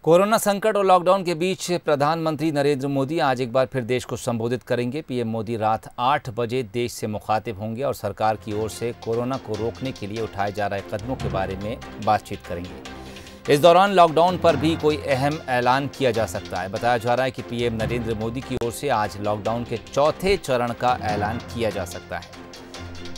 Corona संकट और lockdown के बीच प्रधानमंत्री नरेंद्र मोदी आज एक बार फिर देश को संबोधित करेंगे। पीएम मोदी रात 8 बजे देश से मुखातिब होंगे और सरकार की ओर से कोरोना को रोकने के लिए उठाए जा रहे कदमों के बारे में बातचीत करेंगे। इस दौरान लॉकडाउन पर भी कोई अहम ऐलान किया जा सकता है। बताया जा रहा है कि पीएम नरेंद्र मोदी की ओर से आज लॉकडाउन के चौथे चरण का ऐलान किया जा सकता है।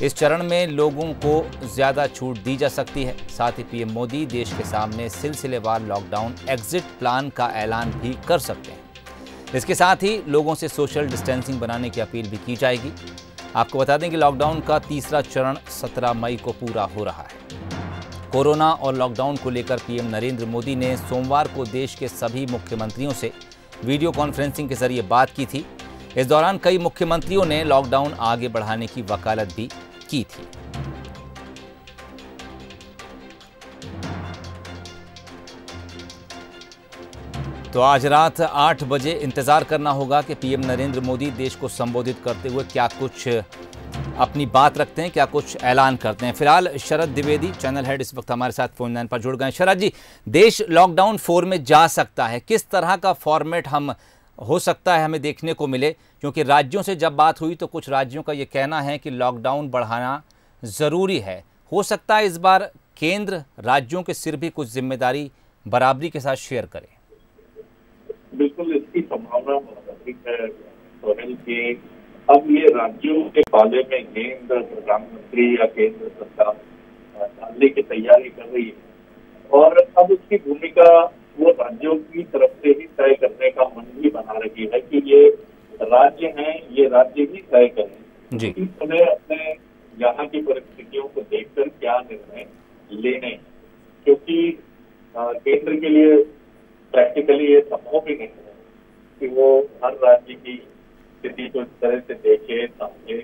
इस चरण में लोगों को ज़्यादा छूट दी जा सकती है। साथ ही पीएम मोदी देश के सामने सिलसिलेवार लॉकडाउन एग्जिट प्लान का ऐलान भी कर सकते हैं। इसके साथ ही लोगों से सोशल डिस्टेंसिंग बनाने की अपील भी की जाएगी। आपको बता दें कि लॉकडाउन का तीसरा चरण 17 मई को पूरा हो रहा है। कोरोना और लॉकडाउन को लेकर पीएम नरेंद्र मोदी ने सोमवार को देश के सभी मुख्यमंत्रियों से वीडियो कॉन्फ्रेंसिंग के जरिए बात की थी। इस दौरान कई मुख्यमंत्रियों ने लॉकडाउन आगे बढ़ाने की वकालत भी की थी। तो आज रात 8 बजे इंतजार करना होगा कि पीएम नरेंद्र मोदी देश को संबोधित करते हुए क्या कुछ अपनी बात रखते हैं, क्या कुछ ऐलान करते हैं। फिलहाल शरद द्विवेदी चैनल हेड इस वक्त हमारे साथ फोन लाइन पर जुड़ गए। शरद जी, देश लॉकडाउन 4 में जा सकता है, किस तरह का फॉर्मेट हम हो सकता है हमें देखने को मिले? क्योंकि राज्यों से जब बात हुई तो कुछ राज्यों का ये कहना है कि लॉकडाउन बढ़ाना ज़रूरी है। हो सकता है इस बार केंद्र राज्यों के सिर भी कुछ जिम्मेदारी बराबरी के साथ शेयर करे। बिल्कुल, इसकी संभावना बहुत अधिक है सोहेल कि अब ये राज्यों के पाले में गेंद प्रधानमंत्री या केंद्र सरकार डालने की तैयारी कर रही है और अब उसकी भूमिका वो राज्यों की तरफ से ही तय करने का मन भी बना रही है कि ये राज्य हैं, ये राज्य ही तय करें जी। इस समय अपने यहाँ की परिस्थितियों को देखकर क्या निर्णय लेने, क्योंकि केंद्र के लिए प्रैक्टिकली ये संभव भी नहीं है कि वो हर राज्य की स्थिति को इस तरह से देखे समझे।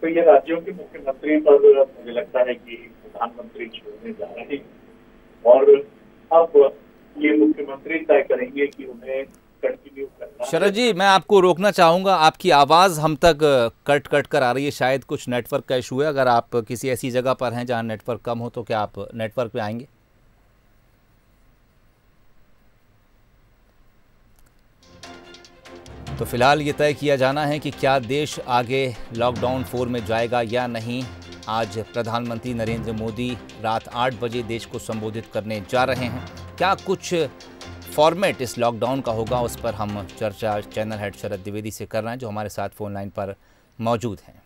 तो ये राज्यों के मुख्यमंत्री पर मुझे लगता है कि प्रधानमंत्री छोड़ने जा रहे हैं और अब ये मुख्यमंत्री तय करेंगे कि उन्हें कंटिन्यू करना। शरद जी, मैं आपको रोकना चाहूंगा, आपकी आवाज़ हम तक कट कट कर आ रही है। शायद कुछ नेटवर्क का इशू है। अगर आप किसी ऐसी जगह पर हैं जहां नेटवर्क कम हो तो क्या आप नेटवर्क पे आएंगे? तो फिलहाल ये तय किया जाना है कि क्या देश आगे लॉकडाउन 4 में जाएगा या नहीं। आज प्रधानमंत्री नरेंद्र मोदी रात 8 बजे देश को संबोधित करने जा रहे हैं। क्या कुछ फॉर्मेट इस लॉकडाउन का होगा, उस पर हम चर्चा चैनल हेड शरद द्विवेदी से कर रहे हैं जो हमारे साथ फोन लाइन पर मौजूद हैं।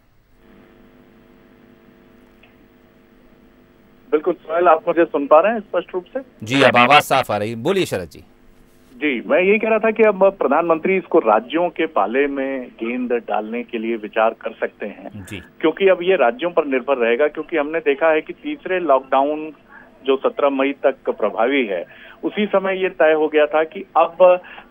बिल्कुल सोहेल, आप मुझे सुन पा रहे हैं स्पष्ट रूप से? जी, अब आवाज साफ आ रही। बोलिए शरद जी। जी, मैं यही कह रहा था कि अब प्रधानमंत्री इसको राज्यों के पाले में गेंद डालने के लिए विचार कर सकते हैं जी। क्योंकि अब ये राज्यों पर निर्भर रहेगा, क्योंकि हमने देखा है कि तीसरे लॉकडाउन जो 17 मई तक प्रभावी है, उसी समय ये तय हो गया था कि अब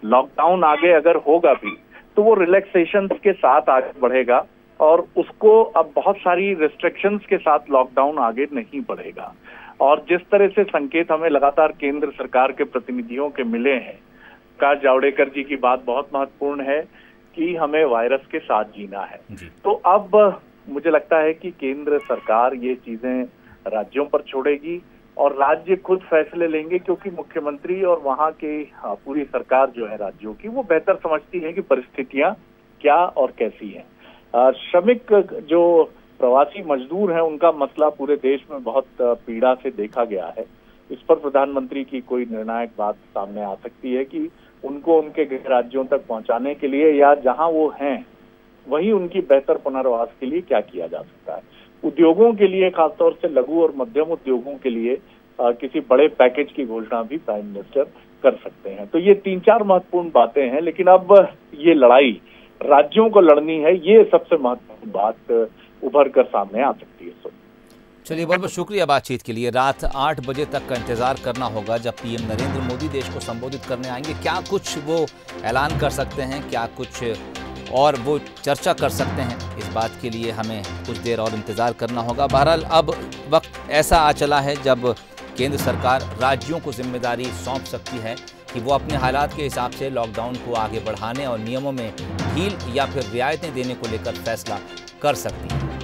लॉकडाउन आगे अगर होगा भी तो वो रिलैक्सेशंस के साथ आगे बढ़ेगा और उसको अब बहुत सारी रिस्ट्रिक्शंस के साथ लॉकडाउन आगे नहीं बढ़ेगा। और जिस तरह से संकेत हमें लगातार केंद्र सरकार के प्रतिनिधियों के मिले हैं, प्रकाश जावड़ेकर जी की बात बहुत महत्वपूर्ण है कि हमें वायरस के साथ जीना है। तो अब मुझे लगता है कि केंद्र सरकार ये चीजें राज्यों पर छोड़ेगी और राज्य खुद फैसले लेंगे, क्योंकि मुख्यमंत्री और वहाँ की पूरी सरकार जो है राज्यों की, वो बेहतर समझती है कि परिस्थितियां क्या और कैसी हैं। श्रमिक जो प्रवासी मजदूर हैं, उनका मसला पूरे देश में बहुत पीड़ा से देखा गया है। इस पर प्रधानमंत्री की कोई निर्णायक बात सामने आ सकती है कि उनको उनके गृह राज्यों तक पहुंचाने के लिए या जहां वो हैं वहीं उनकी बेहतर पुनर्वास के लिए क्या किया जा सकता है। उद्योगों के लिए, खासतौर से लघु और मध्यम उद्योगों के लिए किसी बड़े पैकेज की घोषणा भी प्राइम मिनिस्टर कर सकते हैं। तो ये 3-4 महत्वपूर्ण बातें हैं, लेकिन अब ये लड़ाई राज्यों को लड़नी है, ये सबसे महत्वपूर्ण बात उभर कर सामने आ सकती है। चलिए, बहुत बहुत शुक्रिया बातचीत के लिए। रात 8 बजे तक का इंतजार करना होगा जब पीएम नरेंद्र मोदी देश को संबोधित करने आएंगे। क्या कुछ वो ऐलान कर सकते हैं, क्या कुछ और वो चर्चा कर सकते हैं, इस बात के लिए हमें कुछ देर और इंतज़ार करना होगा। बहरहाल अब वक्त ऐसा आ चला है जब केंद्र सरकार राज्यों को जिम्मेदारी सौंप सकती है कि वो अपने हालात के हिसाब से लॉकडाउन को आगे बढ़ाने और नियमों में ढील या फिर रियायतें देने को लेकर फैसला कर सकती है।